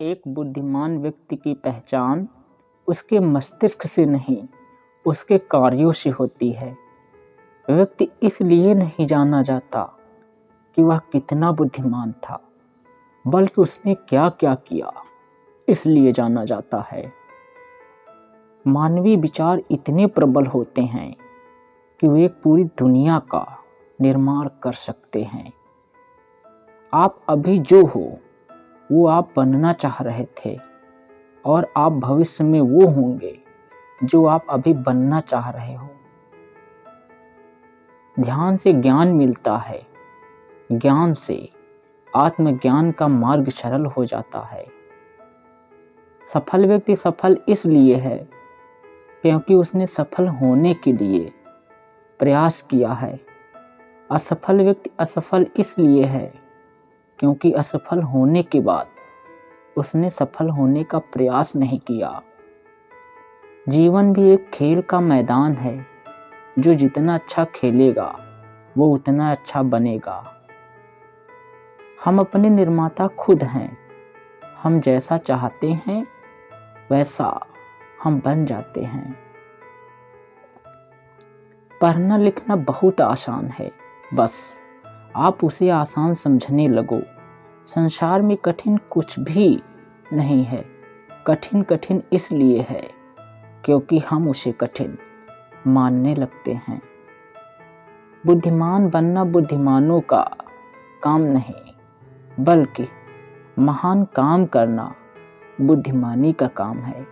एक बुद्धिमान व्यक्ति की पहचान उसके मस्तिष्क से नहीं, उसके कार्यों से होती है। व्यक्ति इसलिए नहीं जाना जाता कि वह कितना बुद्धिमान था, बल्कि उसने क्या क्या किया, इसलिए जाना जाता है। मानवीय विचार इतने प्रबल होते हैं कि वे एक पूरी दुनिया का निर्माण कर सकते हैं। आप अभी जो हो वो आप बनना चाह रहे थे, और आप भविष्य में वो होंगे जो आप अभी बनना चाह रहे हो। ध्यान से ज्ञान मिलता है, ज्ञान से आत्मज्ञान का मार्ग सरल हो जाता है। सफल व्यक्ति सफल इसलिए है क्योंकि उसने सफल होने के लिए प्रयास किया है। असफल व्यक्ति असफल इसलिए है क्योंकि असफल होने के बाद उसने सफल होने का प्रयास नहीं किया। जीवन भी एक खेल का मैदान है, जो जितना अच्छा खेलेगा वो उतना अच्छा बनेगा। हम अपने निर्माता खुद हैं। हम जैसा चाहते हैं वैसा हम बन जाते हैं। पढ़ना लिखना बहुत आसान है, बस आप उसे आसान समझने लगो। संसार में कठिन कुछ भी नहीं है। कठिन इसलिए है क्योंकि हम उसे कठिन मानने लगते हैं। बुद्धिमान बनना बुद्धिमानों का काम नहीं, बल्कि महान काम करना बुद्धिमानी का काम है।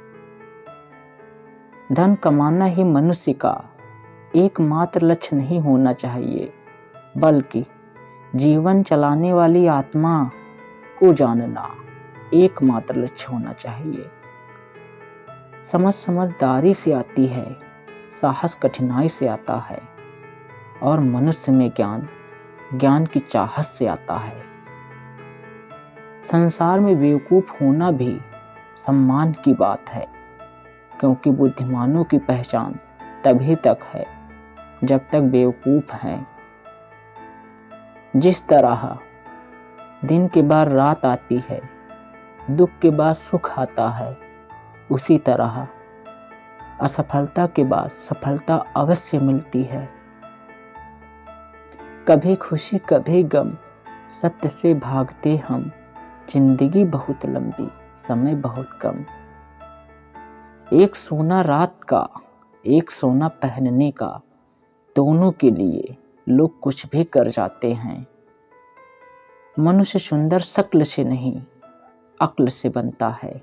धन कमाना ही मनुष्य का एकमात्र लक्ष्य नहीं होना चाहिए, बल्कि जीवन चलाने वाली आत्मा को जानना एकमात्र लक्ष्य होना चाहिए। समझदारी से आती है, साहस कठिनाई से आता है, और मनुष्य में ज्ञान की चाहत से आता है। संसार में बेवकूफ होना भी सम्मान की बात है, क्योंकि बुद्धिमानों की पहचान तभी तक है जब तक बेवकूफ हैं। जिस तरह दिन के बाद रात आती है, दुख के बाद सुख आता है, उसी तरह असफलता के बाद सफलता अवश्य मिलती है। कभी खुशी कभी गम, सत्य से भागते हम। जिंदगी बहुत लंबी, समय बहुत कम। एक सोना रात का, एक सोना पहनने का, दोनों के लिए लोग कुछ भी कर जाते हैं। मनुष्य सुंदर शक्ल से नहीं, अक्ल से बनता है।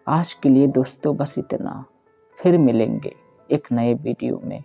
आज के लिए दोस्तों बस इतना। फिर मिलेंगे एक नए वीडियो में।